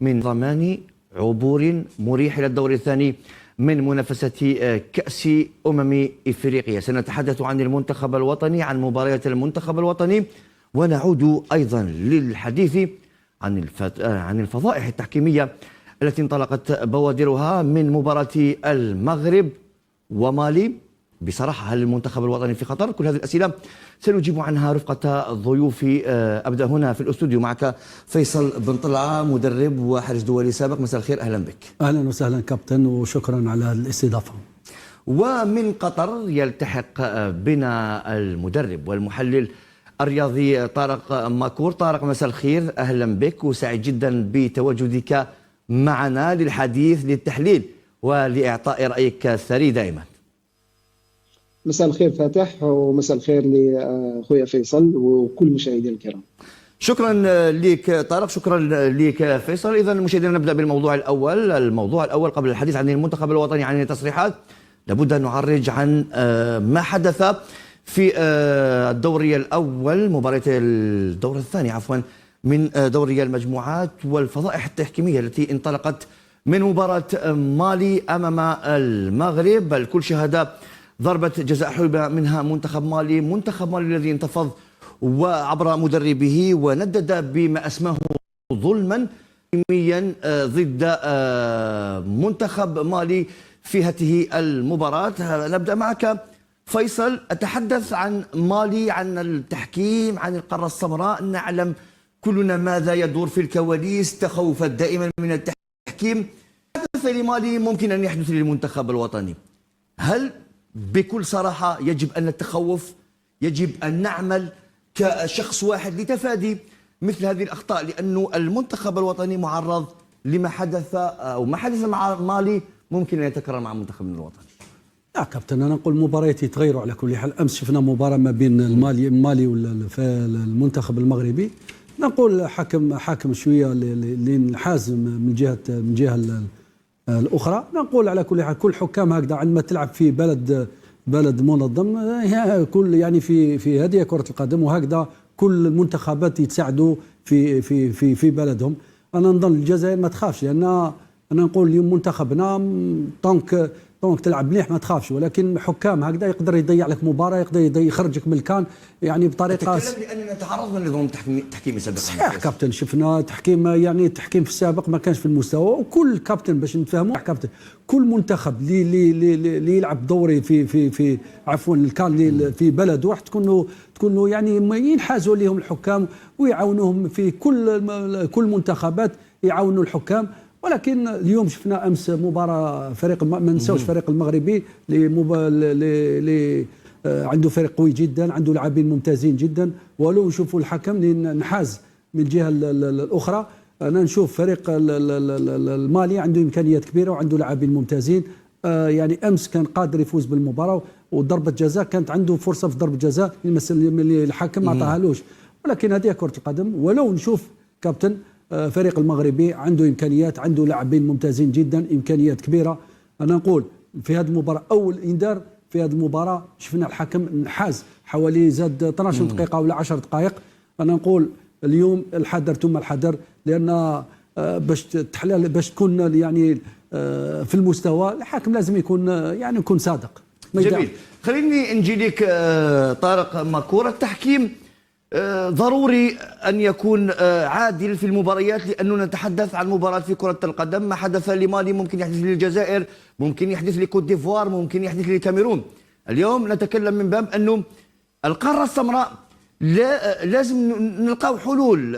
من ضمان عبور مريح إلى الدور الثاني من منافسة كأس إفريقيا. سنتحدث عن المنتخب الوطني، عن مباريات المنتخب الوطني، ونعود أيضا للحديث عن الفضائح التحكيمية التي انطلقت بوادرها من مباراة المغرب ومالي. بصراحة هل المنتخب الوطني في خطر؟ كل هذه الأسئلة سنجيب عنها رفقة ضيوفي. أبدأ هنا في الأستوديو معك فيصل بن طلعة، مدرب وحارس دولي سابق. مساء الخير، أهلا بك. أهلا وسهلا كابتن، وشكرا على الاستضافة. ومن قطر يلتحق بنا المدرب والمحلل الرياضي طارق ماكور. طارق مساء الخير، أهلا بك، وسعيد جدا بتواجدك معنا للحديث، للتحليل ولإعطاء رأيك الثري دائما. مساء الخير فاتح، ومساء الخير لأخويا فيصل وكل مشاهدينا الكرام. شكرا لك طارق، شكرا لك فيصل. إذا مشاهدينا نبدأ بالموضوع الأول. الموضوع الأول قبل الحديث عن المنتخب الوطني، عن التصريحات، لابد أن نعرج عن ما حدث في الدوري الأول، مباراة الدور الثاني عفوا من دوري المجموعات، والفضائح التحكيمية التي انطلقت من مباراة مالي أمام المغرب. الكل شهد ضربة جزاء حلبة منها منتخب مالي الذي انتفض وعبر مدربه وندد بما اسماه ظلما تحكيميا ضد منتخب مالي في هذه المباراة. نبدأ معك فيصل. أتحدث عن مالي، عن التحكيم، عن القارة السمراء. نعلم كلنا ماذا يدور في الكواليس، تخوفات دائما من التحكيم. حدث لمالي ممكن أن يحدث للمنتخب الوطني. هل بكل صراحة يجب أن نتخوف؟ يجب أن نعمل كشخص واحد لتفادي مثل هذه الأخطاء؟ لأنه المنتخب الوطني معرض لما حدث أو ما حدث مع مالي ممكن أن يتكرر مع منتخبنا الوطني. لا كابتن، أنا نقول مباريات يتغيروا على كل حال. أمس شفنا مباراة ما بين المالي والمنتخب المغربي. نقول حكم شوية للحازم من جهة الأخرى. نقول على كل حال كل حكام هكذا عندما تلعب في بلد منظم، كل يعني في هذه كرة القدم، وهكذا كل المنتخبات يتساعدوا في بلدهم. أنا نظن الجزائر ما تخافش، لأن أنا نقول اليوم منتخبنا طونك تلعب مليح ما تخافش، ولكن حكام هكذا يقدر يضيع لك مباراة، يقدر يخرجك من الكان يعني بطريقة. تتكلم لأننا تعرضنا لنظام تحكيمي سابقا. صحيح كابتن، شفنا تحكيم، يعني التحكيم في السابق ما كانش في المستوى. وكل كابتن باش نتفاهموا كابتن، كل منتخب اللي يلعب دوري في عفوا الكان في بلد واحد تكون له يعني ينحازوا لهم الحكام ويعاونوهم في كل منتخبات يعاونوا الحكام. ولكن اليوم شفنا امس مباراه فريق، ما ننساوش فريق المغربي اللي عنده فريق قوي جدا، عنده لاعبين ممتازين جدا. ولو نشوفوا الحكم نحاز من الجهه الاخرى. انا نشوف فريق المالي عنده امكانيات كبيره وعنده لاعبين ممتازين. يعني امس كان قادر يفوز بالمباراه، وضربه جزاء كانت عنده فرصه في ضربه جزاء اللي الحكم ما عطاهالوش. ولكن هذه كره القدم. ولو نشوف كابتن فريق المغربي عنده امكانيات، عنده لاعبين ممتازين جدا، امكانيات كبيره. انا نقول في هذه المباراه اول انذار في هذه المباراه شفنا الحكم نحاز حوالي زاد 12 دقيقه ولا 10 دقائق. انا نقول اليوم الحذر ثم الحذر، لان باش تكون يعني في المستوى الحكم لازم يكون صادق. جميل. خليني نجي لك طارق ماكور. التحكيم ضروري أن يكون عادل في المباريات، لأننا نتحدث عن مباراة في كرة القدم. ما حدث لمالي ممكن يحدث للجزائر، ممكن يحدث لكوت ديفوار، ممكن يحدث للكاميرون. اليوم نتكلم من باب أنه القارة السمراء لازم نلقاو حلول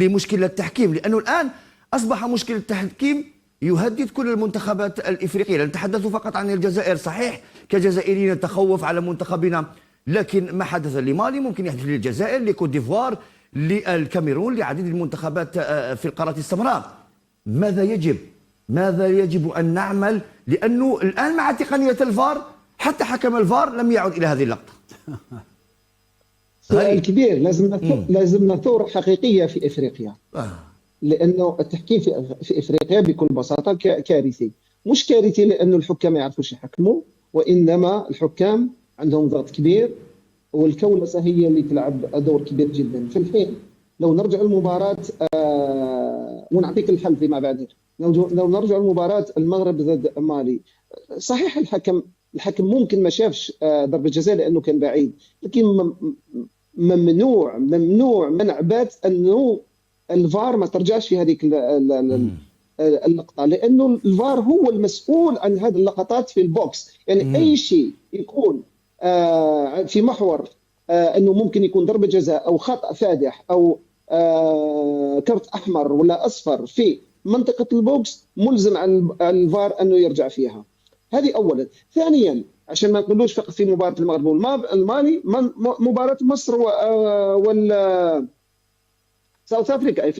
لمشكلة التحكيم، لأنه الآن أصبح مشكلة التحكيم يهدد كل المنتخبات الإفريقية. لا نتحدث فقط عن الجزائر، صحيح كجزائريين نتخوف على منتخبنا، لكن ما حدث لمالي ممكن يحدث للجزائر، لكوت ديفوار، للكاميرون، لعديد المنتخبات في القارة السمراء. ماذا يجب أن نعمل؟ لأنه الآن مع تقنية الفار حتى حكم الفار لم يعد إلى هذه اللقطة. سؤال كبير. لازمنا ثورة حقيقية في إفريقيا. لأنه التحكيم في إفريقيا بكل بساطة كارثي. مش كارثي لأنه الحكام ما يعرفوش يحكموا، وإنما الحكام عندهم ضغط كبير، والكولسة هي اللي تلعب دور كبير جدا. في الحين لو نرجع لمباراة ونعطيك الحل فيما بعد. لو نرجع لمباراة المغرب ضد مالي، صحيح الحكم ممكن ما شافش ضربة جزاء لأنه كان بعيد، لكن ممنوع منع بات أنه الفار ما ترجعش في هذيك اللقطة، لأنه الفار هو المسؤول عن هذه اللقطات في البوكس. يعني أي شيء يكون في محور أنه ممكن يكون ضربة جزاء أو خطأ فادح أو كرت أحمر ولا أصفر في منطقة البوكس، ملزم على الفار أنه يرجع فيها. هذه أولا. ثانيا، عشان ما نقولوش فقط في مباراة المغرب والمالي، مباراة مصر وال ساوث أفريقيا،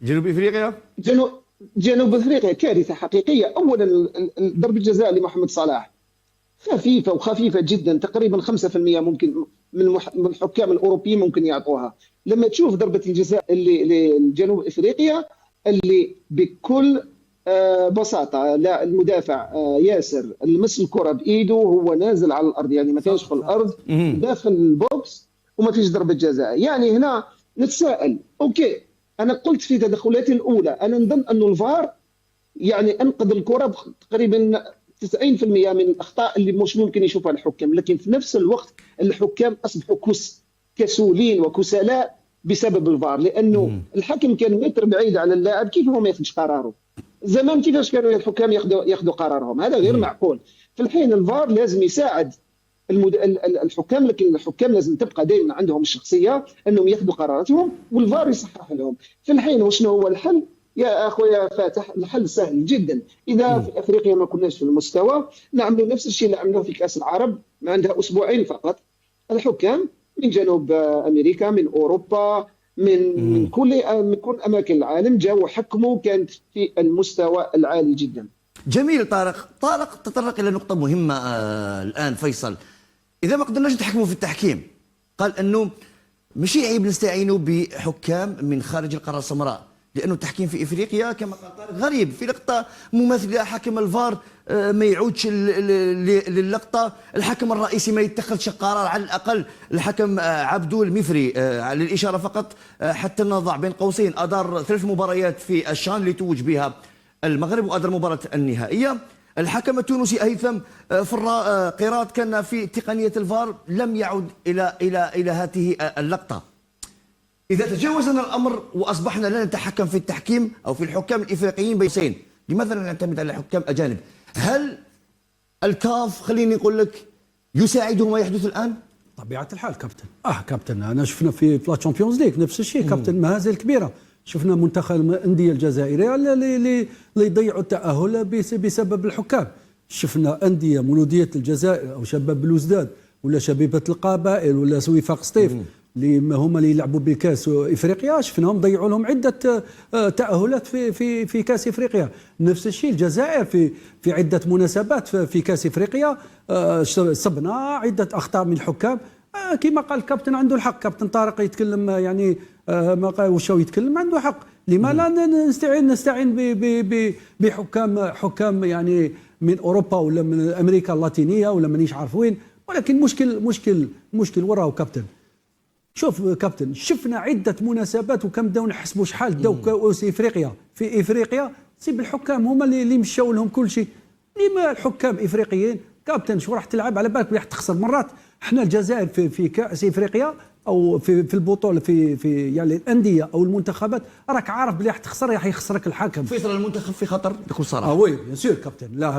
جنوب افريقيا جنوب افريقيا كارثه حقيقيه. اولا ضربه الجزاء لمحمد صلاح خفيفه جدا، تقريبا 5% ممكن من الحكام الاوروبيين ممكن يعطوها. لما تشوف ضربه الجزاء اللي لجنوب افريقيا اللي بكل بساطه، لا المدافع ياسر لمس الكره بايده وهو نازل على الارض، يعني ما كانش في الارض، داخل البوكس وما فيش ضربه جزاء. يعني هنا نتساءل، اوكي انا قلت في تدخلاتي الاولى انا نظن انه الفار يعني انقذ الكره تقريبا 90% من الاخطاء اللي مش ممكن يشوفها الحكام، لكن في نفس الوقت الحكام اصبحوا كسولين وكسلاء بسبب الفار، لانه الحكم كان متر بعيد على اللاعب، كيف هو ما ياخذش قراره؟ زمان كيفاش كانوا الحكام ياخذوا قرارهم؟ هذا غير معقول. في الحين الفار لازم يساعد الحكام، لكن الحكام لازم تبقى دائما عندهم الشخصيه انهم ياخذوا قراراتهم والفار يصحح لهم. في الحين وشنو هو الحل يا اخويا فاتح؟ الحل سهل جدا. اذا في افريقيا ما كناش في المستوى، نعملوا نفس الشيء اللي عملوه في كاس العرب، ما عندها اسبوعين فقط. الحكام من جنوب امريكا، من اوروبا، من كل اماكن العالم جاوا وحكموا، كانت في المستوى العالي جدا. جميل. طارق تطرق الى نقطه مهمه الان فيصل. اذا ما قدرناش نتحكموا في التحكيم، قال انه ماشي عيب نستعينوا بحكام من خارج القاره السمراء، لانه التحكيم في افريقيا كما قال طارق غريب. في لقطه مماثله حكم الفار ما يعودش للقطه، الحكم الرئيسي ما يتخذش قرار، على الاقل الحكم عبدو المفري للاشاره فقط حتى نضع بين قوسين ادار 3 مباريات في الشان اللي توج بها المغرب، وادار مباراه النهائيه. الحكم التونسي هيثم قيراط كان في تقنيه الفار، لم يعد الى هذه اللقطه. إذا تجاوزنا الأمر وأصبحنا لا نتحكم في التحكيم أو في الحكام الإفريقيين بيسين، لماذا لا نعتمد على حكام أجانب؟ هل الكاف خليني نقول لك يساعده ما يحدث الآن؟ طبيعة الحال كابتن. كابتن أنا شفنا في لا تشامبيونز ليج نفس الشيء كابتن، مهازل كبيرة. شفنا منتخب الأندية الجزائرية اللي يضيعوا التأهل بسبب الحكام. شفنا أندية مولودية الجزائر أو شباب بلوزداد ولا شبيبة القبائل ولا وفاق سطيف اللي هما اللي يلعبوا بكاس افريقيا، شفناهم ضيعوا لهم عده تاهلات في كاس افريقيا. نفس الشيء الجزائر في عده مناسبات في كاس افريقيا صبنا عده اخطاء من الحكام. كما قال الكابتن عنده الحق، كابتن طارق يتكلم يعني ما قال وشو يتكلم عنده حق. لما لا نستعين بحكام يعني من اوروبا ولا من امريكا اللاتينيه ولا مانيش عارف وين. ولكن مشكل وراه كابتن. شوف كابتن، شفنا عده مناسبات وكم بداو نحسبوا شحال بداو كاس افريقيا. في افريقيا سيب الحكام هما اللي مشاو لهم كل شيء. لما الحكام افريقيين كابتن شو راح تلعب؟ على بالك راح تخسر مرات. احنا الجزائر في كاس افريقيا او في البطوله في يعني الانديه او المنتخبات، راك عارف بلي راح تخسر، راح يخسرك الحكم. فيصل المنتخب في خطر بكل صراحه. وي بيان سور كابتن. لا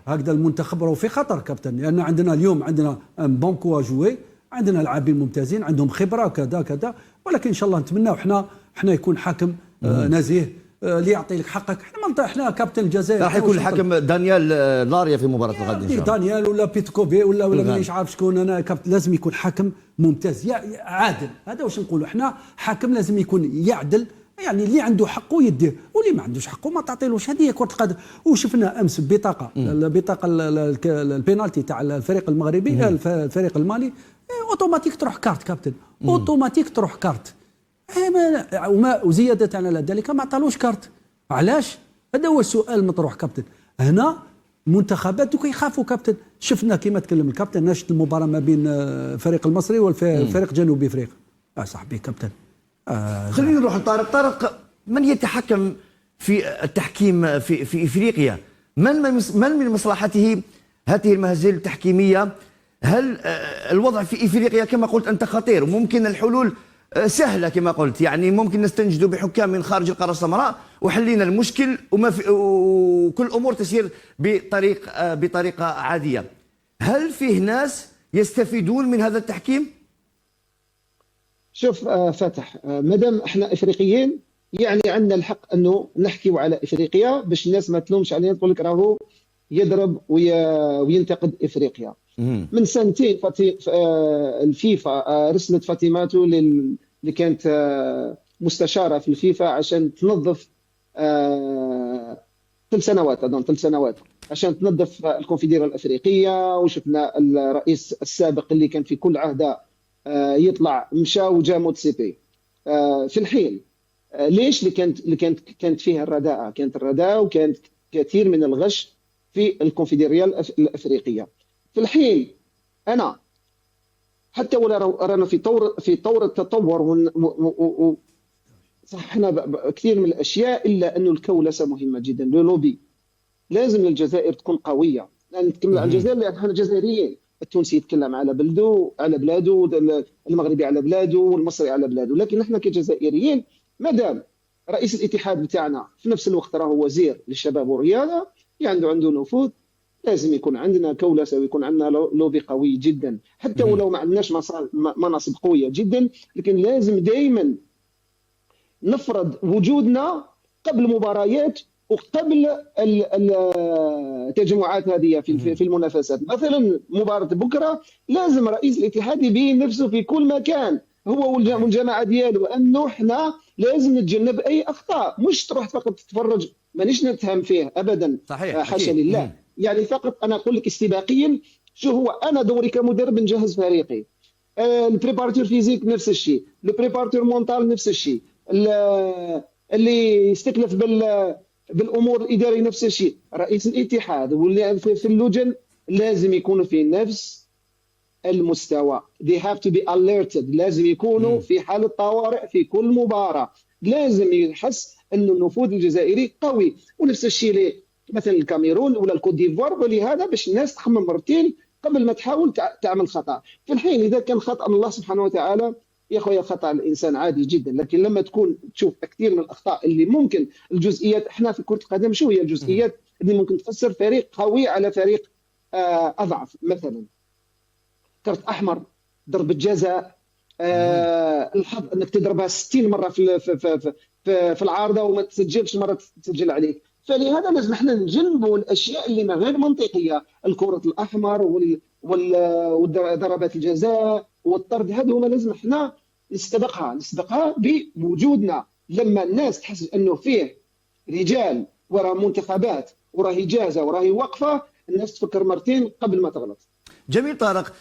هكذا المنتخب راهو في خطر كابتن، لان عندنا اليوم عندنا بانكو جوي، عندنا لاعبين ممتازين عندهم خبره كذا، ولكن ان شاء الله نتمناو احنا يكون حكم نزيه اللي يعطي لك حقك. احنا كابتن الجزائر راح يكون الحكم دانيال لاريا في مباراه الغد ان شاء الله. دانيال ولا بيتكوفي ولا مانيش عارف شكون. انا كابتن لازم يكون حكم ممتاز عادل. هذا واش نقولوا احنا، حكم لازم يكون يعدل، يعني اللي عنده حقه يديه واللي ما عندوش حقه ما تعطيلوش. هذه هي كره القدم. وشفنا امس البطاقه البينالتي تاع الفريق المغربي الفريق المالي اوتوماتيك تروح كارت كابتن، اوتوماتيك تروح كارت. وزياده على ذلك ما عطالوش كارت. علاش؟ هذا هو السؤال المطروح كابتن. هنا المنتخبات دوك يخافوا كابتن. شفنا كما تكلم الكابتن ناشط المباراه ما بين الفريق المصري والفريق جنوب افريقيا. صاحبي كابتن خلينا نروح لطارق. طارق، من يتحكم في التحكيم في افريقيا؟ من من مصلحته هذه المهازل التحكيميه؟ هل الوضع في افريقيا كما قلت انت خطير، وممكن الحلول سهله كما قلت، يعني ممكن نستنجد بحكام من خارج القاره السمراء وحلينا المشكل وكل الامور تسير بطريقه عاديه. هل فيه ناس يستفيدون من هذا التحكيم؟ شوف فتح، مادام احنا افريقيين يعني عندنا الحق انه نحكيو على افريقيا باش الناس ما تلومش علينا تقول لك راهو يضرب وينتقد افريقيا. من سنتين الفيفا رسلت فاطماتو اللي كانت مستشاره في الفيفا عشان تنظف 3 سنوات عشان تنظف الكونفدراليه الافريقيه. وشفنا الرئيس السابق اللي كان في كل عهده يطلع مشى وجا موتسيبي في الحين. ليش؟ اللي كانت فيها الرداءه، كانت الرداءه وكانت كثير من الغش في الكونفدراليه الافريقيه. في الحين انا حتى ولا رانا في طور التطور صحنا كثير من الاشياء، الا انه الكولسه مهمه جدا. لوبي لازم الجزائر تكون قويه. نتكلم عن الجزائر لان احنا جزائريين. التونسي يتكلم على بلاده، المغربي على بلاده، والمصري على بلاده. لكن احنا كجزائريين مادام رئيس الاتحاد بتاعنا في نفس الوقت راهو وزير للشباب والرياضه، يعني عنده نفوذ، لازم يكون عندنا كولسه ويكون عندنا لوبي قوي جدا. حتى ولو ما عندناش مناصب قويه جدا، لكن لازم دائما نفرض وجودنا قبل مباريات وقبل التجمعات هذه في المنافسات. مثلا مباراه بكره لازم رئيس الاتحاد يبين نفسه في كل مكان، هو والجماعه ديالو، انه احنا لازم نتجنب اي اخطاء. مش تروح فقط تتفرج، مانيش نتهم فيه ابدا، صحيح، حاشا لله. يعني فقط انا اقول لك استباقيا، شو هو انا دوري كمدرب نجهز فريقي، البريباراتور فيزيك نفس الشيء، البريباراتور مونتال نفس الشيء، اللي يستكلف بالامور الاداريه نفس الشيء، رئيس الاتحاد واللي في اللجن لازم يكونوا في نفس المستوى. they have to be alerted. لازم يكونوا في حاله طوارئ في كل مباراه. لازم يحس انه النفوذ الجزائري قوي. ونفس الشيء مثلا الكاميرون ولا الكوت ديفوار، ولهذا باش الناس تخمم مرتين قبل ما تحاول تعمل خطا. في الحين اذا كان خطا من الله سبحانه وتعالى، يا خويا خطا الانسان عادي جدا. لكن لما تكون تشوف كثير من الاخطاء اللي ممكن الجزئيات، احنا في كره القدم شو هي الجزئيات اللي ممكن تفسر فريق قوي على فريق اضعف؟ مثلا كرت احمر، ضربه جزاء، الحظ انك تضربها 60 مره في العارضه وما تسجلش مره تسجل عليك. فلهذا لازم احنا نجنبوا الاشياء اللي ما غير منطقيه، الكره الاحمر وضربات الجزاء والطرد. هذه هما لازم احنا نستبقها بوجودنا. لما الناس تحس انه فيه رجال وراه منتخبات وراه جاهزه وراه واقفه، الناس تفكر مرتين قبل ما تغلط. جميل طارق.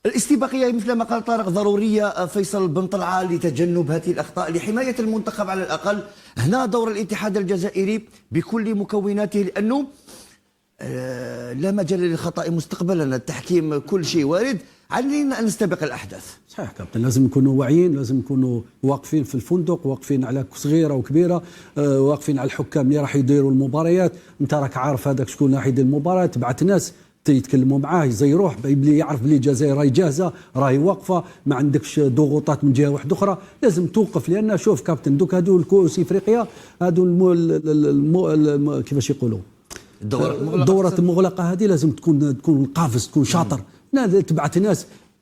الاستباقيه مثل ما قال طارق ضروريه فيصل بن طلعه لتجنب هذه الاخطاء، لحمايه المنتخب على الاقل. هنا دور الاتحاد الجزائري بكل مكوناته، لانه لا مجال للخطا مستقبلا. التحكيم كل شيء وارد، علينا ان نستبق الاحداث. صحيح كابتن، لازم نكونوا واعيين، لازم نكونوا واقفين في الفندق، واقفين على صغيره وكبيره، واقفين على الحكام اللي راح يديروا المباريات. انت راك عارف هذاك شكون راح يدير المباراه، تبعت ناس يتكلموا معاه يزيروه بلي يعرف بلي الجزائر راهي جاهزه، راهي واقفه، ما عندكش ضغوطات من جهه واحده اخرى. لازم توقف، لان شوف كابتن دوك هادو الكؤوس افريقيا هادو كيفاش يقولوا الدورات المغلقه هذه لازم تكون قافز، تكون شاطر.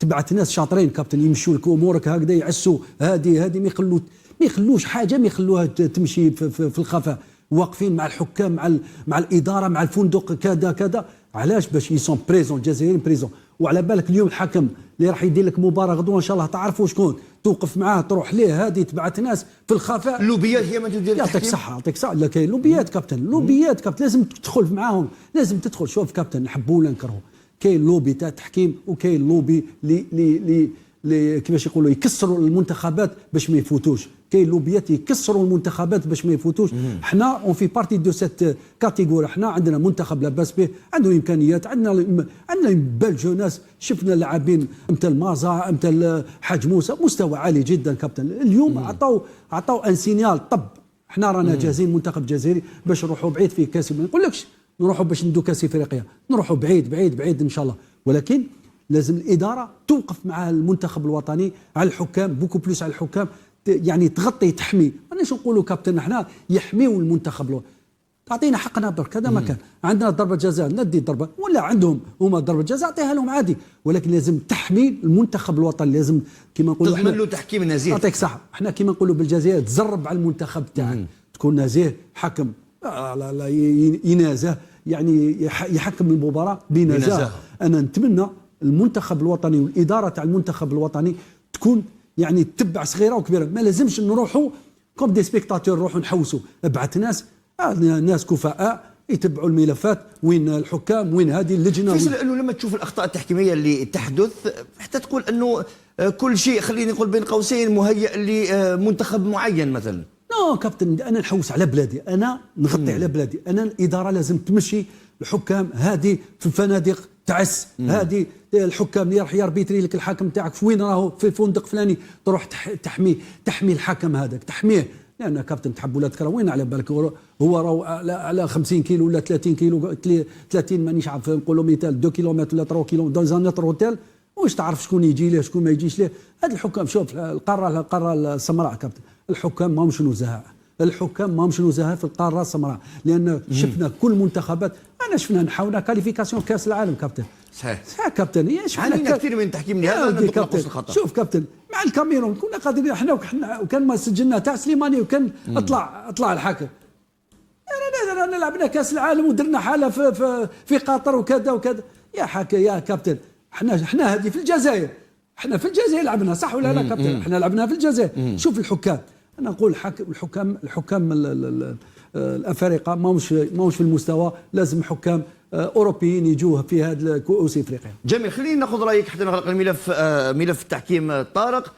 تبعت ناس شاطرين كابتن يمشوا لك امورك هكذا، يعسوا هذه ما يخلوش حاجه، ما يخلوها تمشي في الخفاء. واقفين مع الحكام، مع الاداره، مع الفندق، كذا. علاش؟ باش يسون بريزون، الجزائريين بريزون. وعلى بالك اليوم الحكم اللي راح يدير لك مباراه غدوه ان شاء الله تعرفوا شكون، توقف معاه تروح ليه. هذه تبعت ناس في الخفاء. اللوبيات هي ما تدير. يعطيك صحه. لا كاين لوبيات كابتن، لوبيات لازم تدخل معاهم، لازم تدخل. شوف كابتن، نحبوا ولا نكرهوا، كاين لوبي تاع التحكيم وكاين لوبي اللي كيفاش يقولوا يكسروا المنتخبات باش ما يفوتوش. كاين لوبيات يكسروا المنتخبات باش ما يفوتوش. حنا اون في بارتي دو سيت كاتيجوري. حنا عندنا منتخب لاباس به، عنده امكانيات، عندنا بال جوناس، شفنا لاعبين مثل مازا مثل حاج موسى مستوى عالي جدا كابتن. اليوم عطاو ان سينيال. طب حنا رانا جاهزين منتخب جزائري باش نروحوا بعيد في كاس، ما نقولكش نروحوا باش ندو كاس افريقيا، نروحوا بعيد بعيد بعيد ان شاء الله، ولكن لازم الاداره توقف مع المنتخب الوطني، على الحكام بوكو بلوس، على الحكام يعني تغطي تحمي. ماناش نقولوا كابتن احنا يحميوا المنتخب الوطني، تعطينا حقنا برك. هذا ما كان عندنا ضربه جزاء ندي ضربه، ولا عندهم هما ضربه جزاء اعطيها لهم عادي، ولكن لازم تحمي المنتخب الوطني. لازم كما نقولوا تضمن له تحكيم نزيه. يعطيك صح. احنا كما نقولوا بالجزائر تزرب على المنتخب تاعك، تكون نزيه، حكم لا ينازه، يعني يحكم المباراه بنزاهه. انا نتمنى المنتخب الوطني والاداره تاع المنتخب الوطني تكون يعني تتبع صغيره وكبيره. ما لازمش نروحوا كوم دي سبيكتاتور نروحوا نحوسوا. ابعث ناس كفاء يتبعوا الملفات، وين الحكام، وين هذه اللجنه. فيصل، انه لما تشوف الاخطاء التحكيميه اللي تحدث حتى تقول انه كل شيء خليني نقول بين قوسين مهيئ لمنتخب معين مثلا. نو كابتن، انا نحوس على بلادي، انا نغطي على بلادي. انا الاداره لازم تمشي الحكام هذه في الفنادق تعس، هذه الحكام اللي راح يربيتري لك الحاكم تاعك في وين راهو في فندق فلاني، تروح تحمي الحكم هذاك، تحميه. لان كابتن تحب ولادك راه وين على بالك، هو راهو على 50 كيلو ولا 30 كيلو 30 مانيش عارف نقولوا مثال 2 كيلومتر ولا 3 كيلو دون زان اوتر اوتيل، واش تعرف شكون يجي ليه شكون ما يجيش ليه. هاد الحكام شوف القاره السمراء كابتن، الحكام ماهمش نزهاء، الحكام ماهمش نزهاء في القاره السمراء، لان شفنا كل منتخبات. انا شفنا نحاولنا كاليفيكاسيون كاس العالم كابتن. صحيح كابتن، عانينا كثير من التحكيم لهذا كابتن. الخطا. شوف كابتن، مع الكاميرون كنا قادرين احنا وكان ما سجلنا تاع سليماني، وكان اطلع الحكم. رانا لعبنا كاس العالم ودرنا حاله في قطر وكذا وكذا. يا كابتن، احنا هذه في الجزائر، احنا في الجزائر لعبنا صح ولا لا كابتن؟ احنا لعبناها في الجزائر. شوف الحكام، انا نقول الحكام الافارقه ماهمش في المستوى، لازم حكام اوروبيين يجوا في هذا كؤوس افريقيا. جميل، خلينا ناخذ رايك حتى نغلق الملف، ملف التحكيم. طارق،